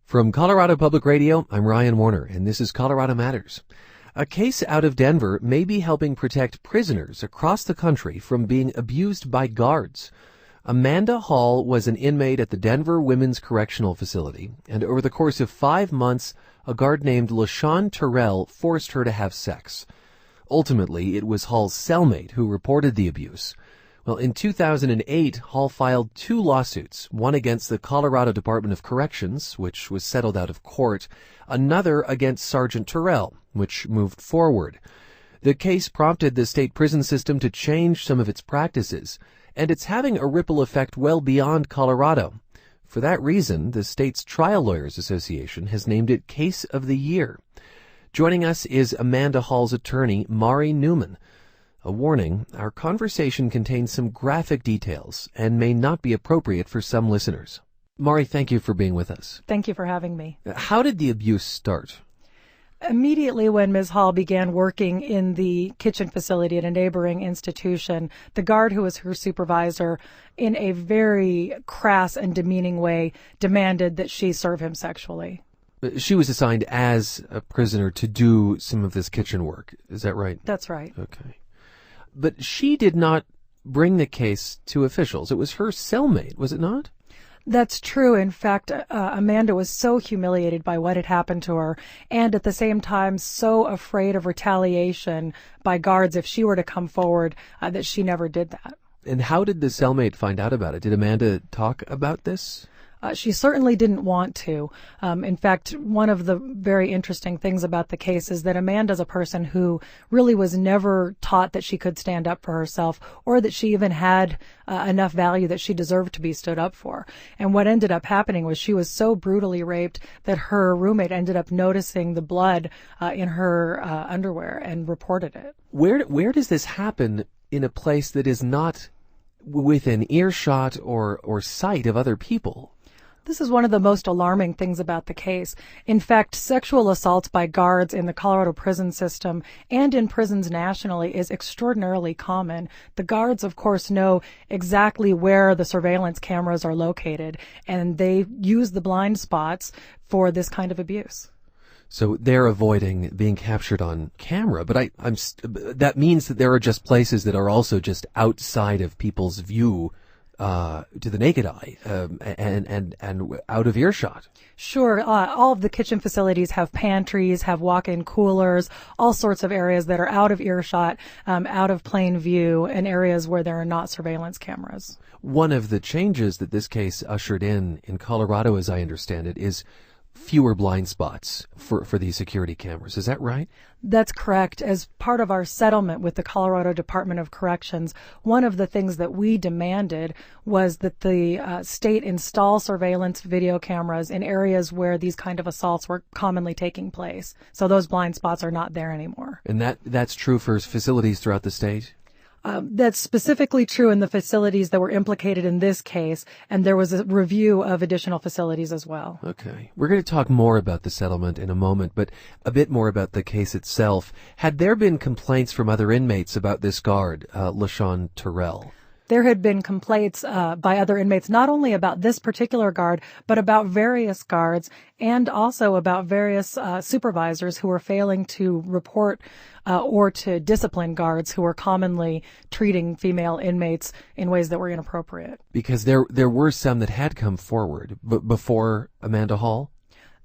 From Colorado Public Radio, I'm Ryan Warner, and this is Colorado Matters. A case out of Denver may be helping protect prisoners across the country from being abused by guards. Amanda Hall was an inmate at the Denver Women's Correctional Facility, and over the course of 5 months, a guard named LaShawn Terrell forced her to have sex. Ultimately, it was Hall's cellmate who reported the abuse. Well, in 2008, Hall filed 2 lawsuits, one against the Colorado Department of Corrections, which was settled out of court, another against Sergeant Terrell, which moved forward. The case prompted the state prison system to change some of its practices, and it's having a ripple effect well beyond Colorado. For that reason, the state's Trial Lawyers Association has named it Case of the Year. Joining us is Amanda Hall's attorney, Mari Newman. A warning, our conversation contains some graphic details and may not be appropriate for some listeners. Mari, thank you for being with us. Thank you for having me. How did the abuse start? Immediately when Ms. Hall began working in the kitchen facility at a neighboring institution, the guard who was her supervisor, in a very crass and demeaning way, demanded that she serve him sexually. She was assigned as a prisoner to do some of this kitchen work. Is that right? That's right. Okay. But she did not bring the case to officials. It was her cellmate, was it not? That's true. In fact, Amanda was so humiliated by what had happened to her, and at the same time so afraid of retaliation by guards if she were to come forward, that she never did that. And how did the cellmate find out about it? Did Amanda talk about this? She certainly didn't want to. In fact, one of the very interesting things about the case is that Amanda's a person who really was never taught that she could stand up for herself or that she even had enough value that she deserved to be stood up for. And what ended up happening was she was so brutally raped that her roommate ended up noticing the blood in her underwear and reported it. Where does this happen in a place that is not within earshot or sight of other people? This is one of the most alarming things about the case. In fact, sexual assaults by guards in the Colorado prison system and in prisons nationally is extraordinarily common. The guards, of course, know exactly where the surveillance cameras are located, and they use the blind spots for this kind of abuse. So they're avoiding being captured on camera, but that means that there are just places that are also just outside of people's view to the naked eye, and out of earshot. Sure. All of the kitchen facilities have pantries, have walk-in coolers, all sorts of areas that are out of earshot, out of plain view, and areas where there are not surveillance cameras. One of the changes that this case ushered in Colorado, as I understand it, is fewer blind spots for these security cameras. Is that right? That's correct. As part of our settlement with the Colorado Department of Corrections, one of the things that we demanded was that the state install surveillance video cameras in areas where these kind of assaults were commonly taking place. So those blind spots are not there anymore. And that's true for facilities throughout the state? That's specifically true in the facilities that were implicated in this case, and there was a review of additional facilities as well. Okay. We're going to talk more about the settlement in a moment, but a bit more about the case itself. Had there been complaints from other inmates about this guard, LaShawn Terrell? There had been complaints by other inmates, not only about this particular guard, but about various guards and also about various supervisors who were failing to report or to discipline guards who were commonly treating female inmates in ways that were inappropriate. Because there were some that had come forward before Amanda Hall?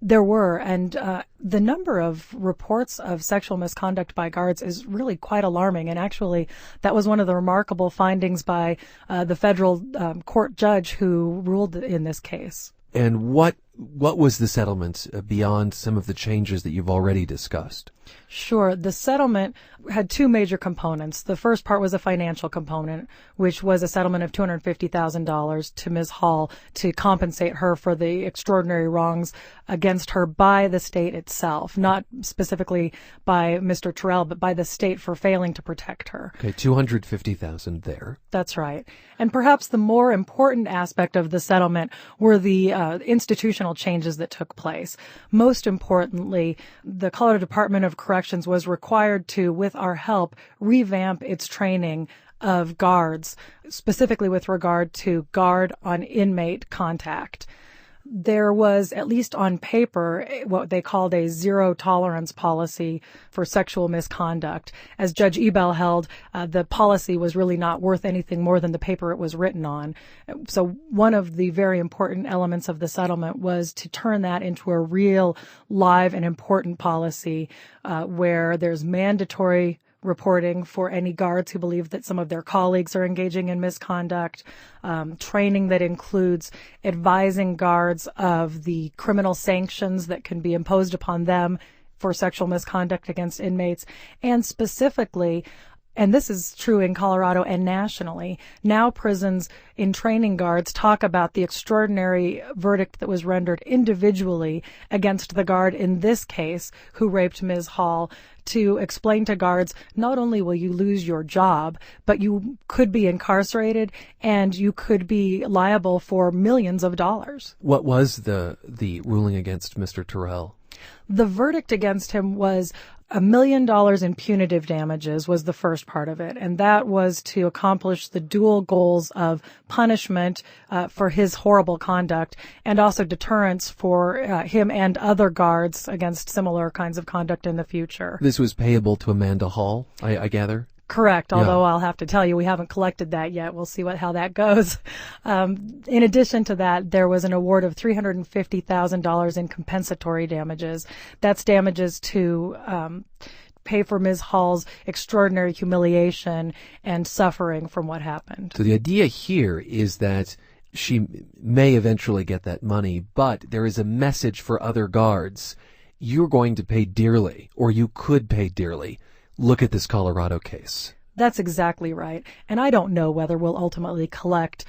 There were, and the number of reports of sexual misconduct by guards is really quite alarming. And actually, that was one of the remarkable findings by the federal court judge who ruled in this case. And what was the settlement beyond some of the changes that you've already discussed? Sure. The settlement had 2 major components. The first part was a financial component, which was a settlement of $250,000 to Ms. Hall to compensate her for the extraordinary wrongs against her by the state itself, not specifically by Mr. Terrell, but by the state for failing to protect her. Okay, $250,000 there. That's right. And perhaps the more important aspect of the settlement were the institutional changes that took place. Most importantly, the Colorado Department of Corrections was required to, with our help, revamp its training of guards, specifically with regard to guard on inmate contact. There was, at least on paper, what they called a zero tolerance policy for sexual misconduct. As Judge Ebell held, the policy was really not worth anything more than the paper it was written on. So one of the very important elements of the settlement was to turn that into a real, live, and important policy where there's mandatory reporting for any guards who believe that some of their colleagues are engaging in misconduct, training that includes advising guards of the criminal sanctions that can be imposed upon them for sexual misconduct against inmates, and specifically, and this is true in Colorado and nationally, now prisons in training guards talk about the extraordinary verdict that was rendered individually against the guard in this case who raped Ms. Hall, to explain to guards, not only will you lose your job, but you could be incarcerated and you could be liable for millions of dollars. What was the ruling against Mr. Terrell? The verdict against him was $1 million in punitive damages was the first part of it, and that was to accomplish the dual goals of punishment for his horrible conduct and also deterrence for him and other guards against similar kinds of conduct in the future. This was payable to Amanda Hall, I gather? Correct, although I'll have to tell you we haven't collected that yet. We'll see how that goes. In addition to that, there was an award of $350,000 in compensatory damages. That's damages to pay for Ms. Hall's extraordinary humiliation and suffering from what happened. So the idea here is that she may eventually get that money, but there is a message for other guards. You're going to pay dearly, or you could pay dearly. Look at this Colorado case. That's exactly right. And I don't know whether we'll ultimately collect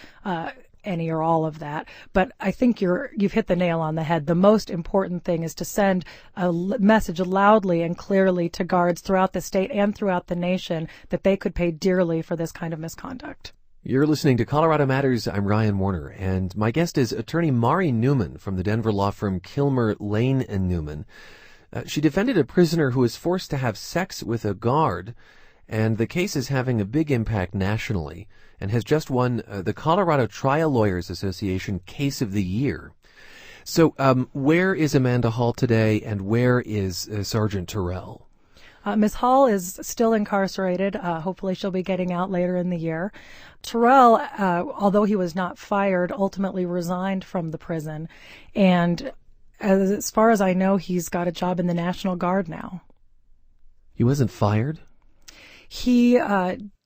any or all of that, but I think you've hit the nail on the head. The most important thing is to send a message loudly and clearly to guards throughout the state and throughout the nation that they could pay dearly for this kind of misconduct. You're listening to Colorado Matters. I'm Ryan Warner, and my guest is attorney Mari Newman from the Denver law firm Kilmer, Lane & Newman. She defended a prisoner who was forced to have sex with a guard, and the case is having a big impact nationally and has just won the Colorado Trial Lawyers Association Case of the Year. So where is Amanda Hall today, and where is Sergeant Terrell? Ms. Hall is still incarcerated. Hopefully she'll be getting out later in the year. Terrell, although he was not fired, ultimately resigned from the prison, and as far as I know, he's got a job in the National Guard now. He wasn't fired? He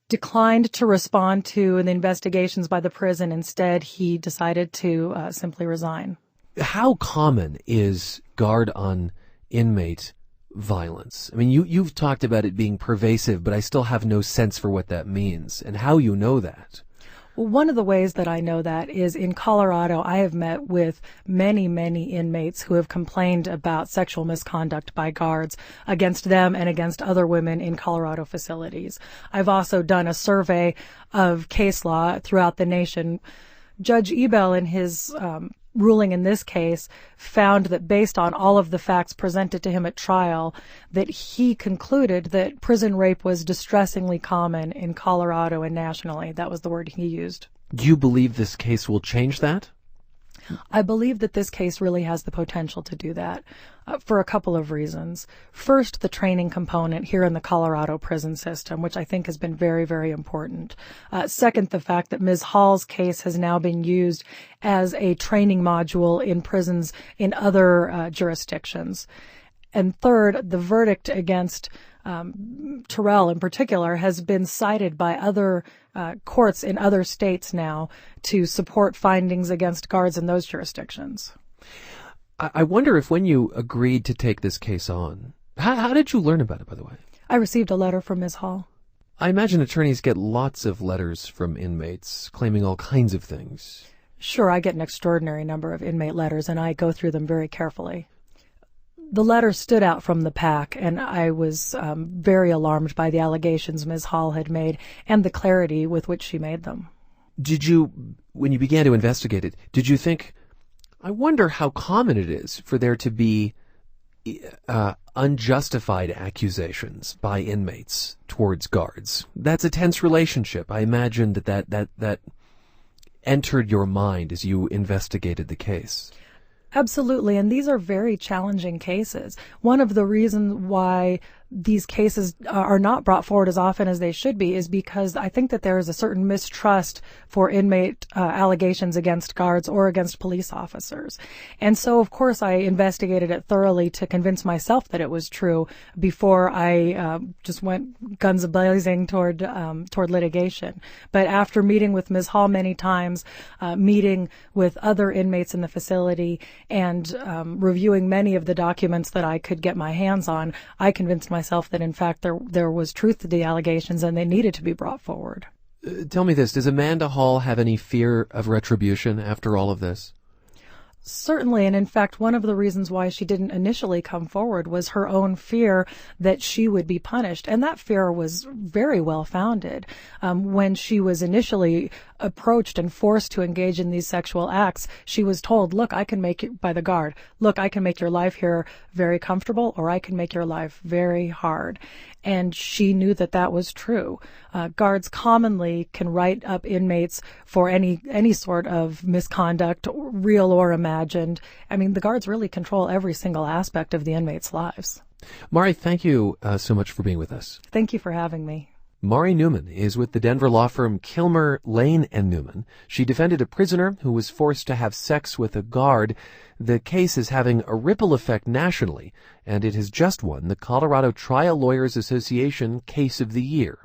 declined to respond to the investigations by the prison. Instead, he decided to simply resign. How common is guard-on-inmate violence? I mean, you've talked about it being pervasive, but I still have no sense for what that means and how you know that. Well, one of the ways that I know that is in Colorado, I have met with many, many inmates who have complained about sexual misconduct by guards against them and against other women in Colorado facilities. I've also done a survey of case law throughout the nation. Judge Ebell, in his ruling in this case, found that based on all of the facts presented to him at trial, that he concluded that prison rape was distressingly common in Colorado and nationally. That was the word he used. Do you believe this case will change that? I believe that this case really has the potential to do that for a couple of reasons. First, the training component here in the Colorado prison system, which I think has been very, very important. Second, the fact that Ms. Hall's case has now been used as a training module in prisons in other jurisdictions. And third, the verdict against Terrell in particular has been cited by other courts in other states now to support findings against guards in those jurisdictions. I wonder if when you agreed to take this case on, how did you learn about it, by the way? I received a letter from Ms. Hall. I imagine attorneys get lots of letters from inmates claiming all kinds of things. Sure, I get an extraordinary number of inmate letters, and I go through them very carefully. The letter stood out from the pack, and I was very alarmed by the allegations Ms. Hall had made and the clarity with which she made them. Did you, when you began to investigate it, did you think, I wonder how common it is for there to be unjustified accusations by inmates towards guards? That's a tense relationship. I imagine that entered your mind as you investigated the case. Absolutely, and these are very challenging cases. One of the reasons why these cases are not brought forward as often as they should be is because I think that there is a certain mistrust for inmate allegations against guards or against police officers. And so, of course, I investigated it thoroughly to convince myself that it was true before I just went guns a-blazing toward litigation. But after meeting with Ms. Hall many times, meeting with other inmates in the facility, and reviewing many of the documents that I could get my hands on, I convinced myself that in fact there was truth to the allegations and they needed to be brought forward. Tell me this, does Amanda Hall have any fear of retribution after all of this? Certainly, and in fact, one of the reasons why she didn't initially come forward was her own fear that she would be punished, and that fear was very well founded. When she was initially approached and forced to engage in these sexual acts, she was told, look, I can make it by the guard. Look, I can make your life here very comfortable, or I can make your life very hard. And she knew that that was true. Guards commonly can write up inmates for any sort of misconduct, real or imagined. I mean, the guards really control every single aspect of the inmates' lives. Mari, thank you so much for being with us. Thank you for having me. Mari Newman is with the Denver law firm Kilmer, Lane & Newman. She defended a prisoner who was forced to have sex with a guard. The case is having a ripple effect nationally, and it has just won the Colorado Trial Lawyers Association Case of the Year.